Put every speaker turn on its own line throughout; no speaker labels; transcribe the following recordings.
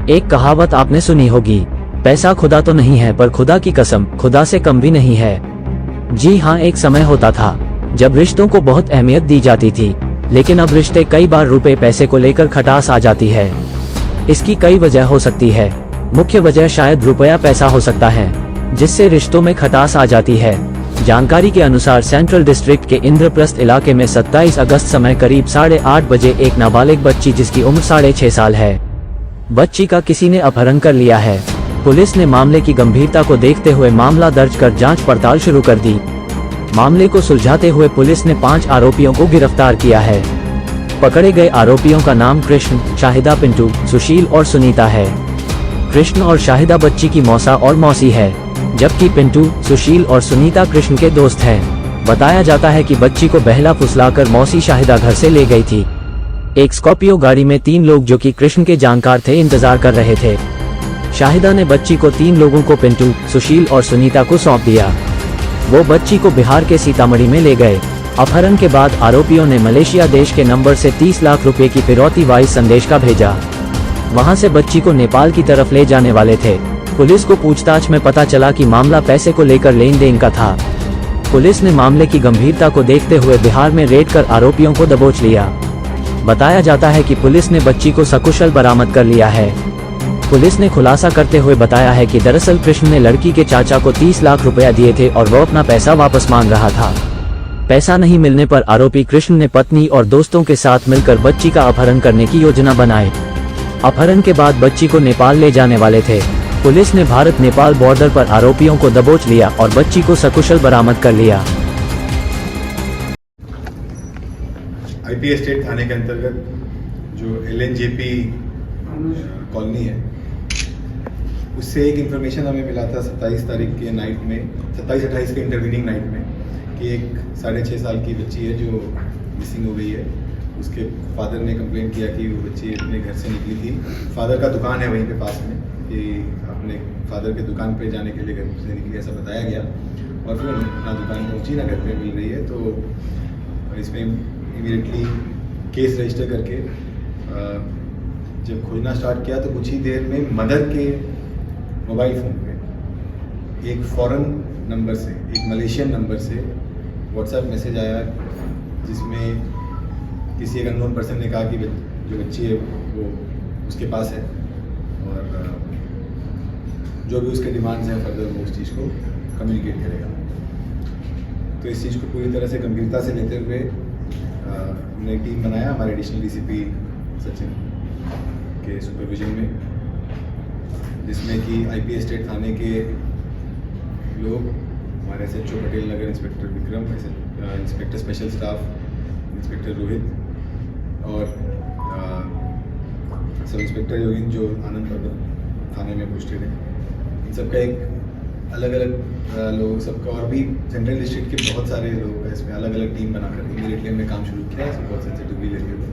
एक कहावत आपने सुनी होगी, पैसा खुदा तो नहीं है पर खुदा की कसम खुदा से कम भी नहीं है। जी हाँ, एक समय होता था जब रिश्तों को बहुत अहमियत दी जाती थी, लेकिन अब रिश्ते कई बार रुपए पैसे को लेकर खटास आ जाती है। इसकी कई वजह हो सकती है। मुख्य वजह शायद रुपया पैसा हो सकता है, जिससे रिश्तों में खटास आ जाती है। जानकारी के अनुसार सेंट्रल डिस्ट्रिक्ट के इंद्रप्रस्थ इलाके में 27 अगस्त समय करीब 8:30 बजे एक नाबालिग बच्ची जिसकी उम्र 6.5 साल है, बच्ची का किसी ने अपहरण कर लिया है। पुलिस ने मामले की गंभीरता को देखते हुए मामला दर्ज कर जांच पड़ताल शुरू कर दी। मामले को सुलझाते हुए पुलिस ने 5 आरोपियों को गिरफ्तार किया है। पकड़े गए आरोपियों का नाम कृष्ण, शाहिदा, पिंटू, सुशील और सुनीता है। कृष्ण और शाहिदा बच्ची की मौसा और मौसी है, जबकि पिंटू, सुशील और सुनीता कृष्ण के दोस्त हैं। बताया जाता है कि बच्ची को बहला फुसलाकर मौसी शाहिदा घर से ले गई थी। एक स्कॉर्पियो गाड़ी में 3 लोग जो कि कृष्ण के जानकार थे इंतजार कर रहे थे। शाहिदा ने बच्ची को 3 लोगों को पिंटू, सुशील और सुनीता को सौंप दिया। वो बच्ची को बिहार के सीतामढ़ी में ले गए। अपहरण के बाद आरोपियों ने मलेशिया देश के नंबर से 30 लाख रुपए की फिरौती वाइस संदेश का भेजा। वहां से बच्ची को नेपाल की तरफ ले जाने वाले थे। पुलिस को पूछताछ में पता चला कि मामला पैसे को लेकर लेन देन का था। पुलिस ने मामले की गंभीरता को देखते हुए बिहार में रेड कर आरोपियों को दबोच लिया। बताया जाता है कि पुलिस ने बच्ची को सकुशल बरामद कर लिया है। पुलिस ने खुलासा करते हुए बताया है कि दरअसल कृष्ण ने लड़की के चाचा को 30 लाख रुपया दिए थे और वो अपना पैसा वापस मांग रहा था। पैसा नहीं मिलने पर आरोपी कृष्ण ने पत्नी और दोस्तों के साथ मिलकर बच्ची का अपहरण करने की योजना बनाई। अपहरण के बाद बच्ची को नेपाल ले जाने वाले थे। पुलिस ने भारत नेपाल बॉर्डर पर आरोपियों को दबोच लिया और बच्ची को सकुशल बरामद कर लिया।
आईपी एस्टेट थाने के अंतर्गत जो LNJP कॉलोनी है, उससे एक इन्फॉर्मेशन हमें मिला था 27 तारीख के नाइट में, 27-28 के इंटरवीनिंग नाइट में, कि एक 6.5 साल की बच्ची है जो मिसिंग हो गई है। उसके फादर ने कंप्लेन किया कि वो बच्ची अपने घर से निकली थी। फादर का दुकान है वहीं पे पास में, कि अपने फादर के दुकान पे जाने के लिए घर से निकली, ऐसा बताया गया। और फिर ना दुकान पहुंची ना घर पे मिल रही है, तो इसमें इमीडिएटली केस रजिस्टर करके जब खोजना स्टार्ट किया तो कुछ ही देर में मदर के मोबाइल फ़ोन पे एक फॉरेन नंबर से, एक मलेशियन नंबर से व्हाट्सएप मैसेज आया, जिसमें किसी एक अननोन पर्सन ने कहा कि जो बच्ची है वो उसके पास है और जो भी उसके डिमांड्स हैं फर्दर वो उस चीज़ को कम्युनिकेट करेगा। तो इस चीज़ को पूरी तरह से गंभीरता से लेते हुए हमने एक टीम बनाया हमारे एडिशनल DCP सचिन के सुपरविजन में, जिसमें कि आईपी एस्टेट थाने के लोग, हमारे SHO Patel Nagar, inspector Vikram, inspector special staff inspector Rohit और सब इंस्पेक्टर योगिन जो आनंद पर्वत थाने में पोस्टेड है, इन सबका एक अलग अलग लोग, सबका और भी सेंट्रल डिस्ट्रिक्ट के बहुत सारे लोग हैं इसमें, अलग अलग टीम बनाकर इमीडिएटली हमने काम शुरू किया। इसमें बहुत सेंसिटिव भी लेते हुए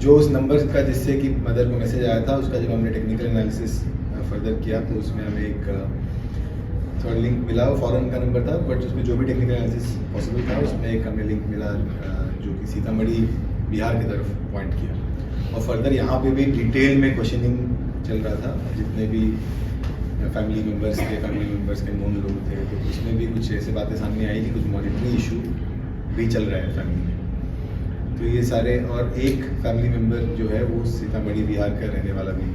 जो उस नंबर का जिससे कि मदर को मैसेज आया था, उसका जब हमने टेक्निकल एनालिसिस फर्दर किया तो उसमें हमें एक थोड़ा लिंक मिला। वो फॉरेन का नंबर था, बट उसमें जो भी टेक्निकल एनालिसिस पॉसिबल था उसमें एक हमें लिंक मिला जो कि सीतामढ़ी बिहार की तरफ पॉइंट किया। और फर्दर यहाँ पे भी डिटेल में क्वेश्चनिंग चल रहा था, जितने भी फैमिली मेम्बर्स के नोन लोग थे, तो उसमें भी कुछ ऐसे बातें सामने आई कि कुछ मॉनिटरी इशू भी चल रहा है फैमिली में। तो ये सारे, और एक फैमिली मेम्बर जो है वो सीतामढ़ी बिहार का रहने वाला भी।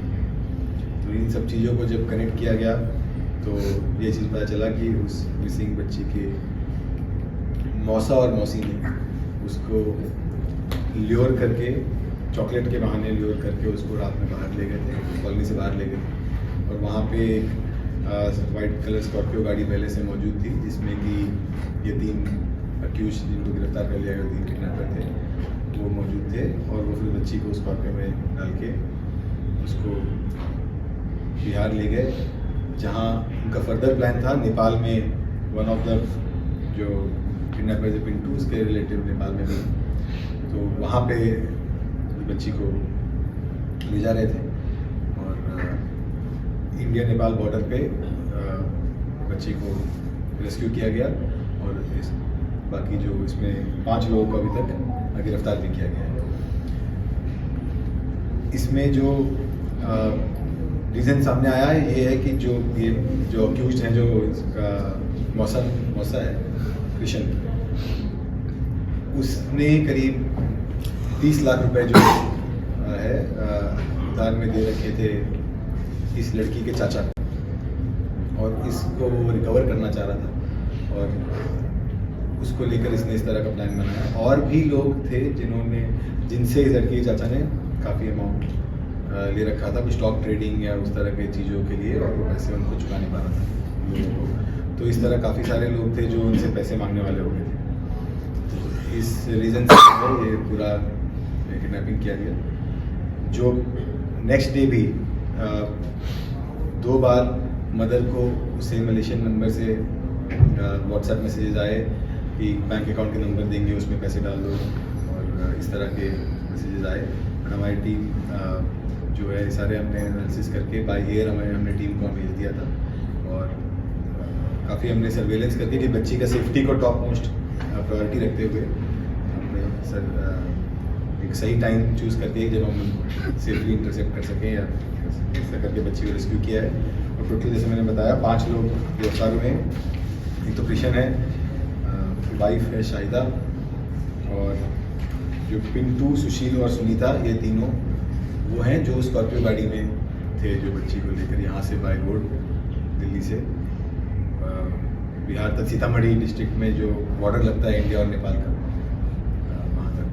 तो इन सब चीज़ों को जब कनेक्ट किया गया तो ये चीज़ पता चला कि उस मिसिंग बच्ची के मौसा और मौसी ने उसको ल्योर करके, चॉकलेट के बहाने ल्योर करके उसको रात में बाहर ले गए थे, कॉलोनी से बाहर ले गए। और वहाँ पे वाइट कलर स्कॉर्पियो गाड़ी पहले से मौजूद थी, जिसमें कि ये 3 अक्यूज जिनको गिरफ्तार कर लिया गया, 3 किडनैपर थे, वो मौजूद थे। और वो फिर बच्ची को स्कॉर्पियो में डाल के उसको बिहार ले गए, जहाँ उनका फर्दर प्लान था नेपाल में। वन ऑफ द जो किडनैपर है पिंटू, उसके रिलेटिव नेपाल में भी, तो वहाँ पे बच्ची को ले जा रहे थे। और इंडिया नेपाल बॉर्डर पे बच्ची को रेस्क्यू किया गया और बाकी जो इसमें 5 लोगों को अभी तक गिरफ्तार भी किया गया है। इसमें जो रीज़न सामने आया है ये है कि जो अक्यूज्ड हैं, जो इसका मौसा है कृष्ण, उसने करीब 30 लाख रुपए जो है उधार में दे रखे थे इस लड़की के चाचा को, और इसको वो रिकवर करना चाह रहा था और उसको लेकर इसने इस तरह का प्लान बनाया। और भी लोग थे जिनसे इस लड़की के चाचा ने काफ़ी अमाउंट ले रखा था, कुछ स्टॉक ट्रेडिंग या उस तरह की चीज़ों के लिए, और वो पैसे उनको चुका नहीं पा रहा था लोगों को। तो इस तरह काफ़ी सारे लोग थे जो उनसे पैसे मांगने वाले हो गए थे। तो इस रीज़न से ये पूरा किडनैपिंग किया गया। जो नेक्स्ट डे भी 2 बार मदर को उसे मलेशियन नंबर से व्हाट्सएप मैसेजेस आए कि बैंक अकाउंट के नंबर देंगे, उसमें पैसे डाल दो, और इस तरह के मैसेजेस आए। और हमारी टीम जो है सारे हमने एनालिसिस करके बाय एयर हमने टीम को भेज दिया था, और काफ़ी हमने सर्वेलेंस करके कि बच्ची का सेफ्टी को टॉप मोस्ट प्रायोरिटी रखते हुए हमने एक सही टाइम चूज़ करके जब हम सेफली इंटरसेप्ट कर सकें या ऐसा करके बच्ची को रेस्क्यू किया है। और टोटल जैसे मैंने बताया 5 लोग गिरफ्तार हुए हैं। एक तो कृष्ण है, वाइफ है शाहिदा, और जो पिंटू, सुशील और सुनीता, ये तीनों वो हैं जो स्कॉर्पियो गाड़ी में थे, जो बच्ची को लेकर यहाँ से बाय रोड दिल्ली से बिहार तक, सीतामढ़ी डिस्ट्रिक्ट में जो बॉर्डर लगता है इंडिया और नेपाल का, वहाँ तक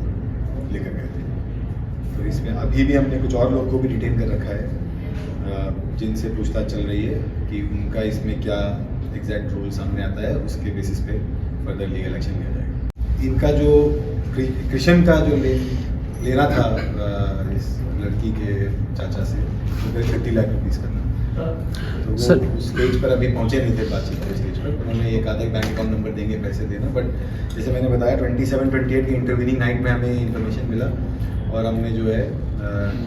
लेकर गए थे। तो इसमें अभी भी हमने कुछ और लोग को भी डिटेन कर रखा है, जिनसे पूछताछ चल रही है कि उनका इसमें क्या एग्जैक्ट रोल सामने आता है, उसके बेसिस पे फर्दर लीगल एक्शन लिया जाएगा। इनका जो कृष्ण का जो लेना था इस लड़की के चाचा से, तो करीब 30 लाख रुपीज़ करना, तो वो
सर
स्टेज पर अभी पहुंचे नहीं थे बातचीत के स्टेज पर। उन्होंने ये कहा था कि बैंक अकाउंट नंबर देंगे, पैसे देना, बट जैसे मैंने बताया 27-28 की इंटरवीनिंग नाइट में हमें इन्फॉर्मेशन मिला, और हमने जो है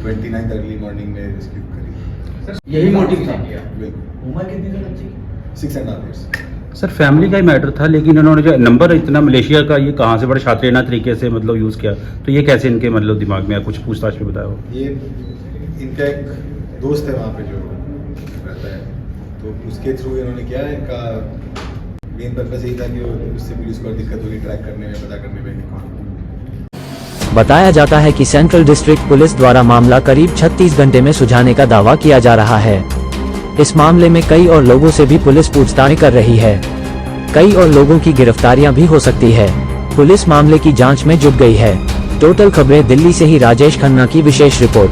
29 अर्ली मॉर्निंग में रेस्क्यू करी।
यही मोटिव था।
बिल्कुल।
उम्र कितनी थी बच्ची की?
6.5 years।
सर फैमिली का ही मैटर था, लेकिन इन्होंने जो नंबर इतना मलेशिया का ये कहाँ से बड़े शातिराना तरीके से मतलब यूज़ किया, तो ये कैसे इनके मतलब दिमाग में कुछ पूछताछ में बताया हो?
ये इनका एक दोस्त है वहाँ पे जो रहता है, तो उसके थ्रू इन्होंने किया है। इनका मेन पर्पस यही था कि उससे पुलिस को दिक्कत होगी ट्रैक करने में, पता करने में कि कौन।
बताया जाता है कि सेंट्रल डिस्ट्रिक्ट पुलिस द्वारा मामला करीब 36 घंटे में सुलझाने का दावा किया जा रहा है। इस मामले में कई और लोगों से भी पुलिस पूछताछ कर रही है। कई और लोगों की गिरफ्तारियां भी हो सकती है। पुलिस मामले की जांच में जुट गई है। टोटल खबरें दिल्ली से ही राजेश खन्ना की विशेष रिपोर्ट।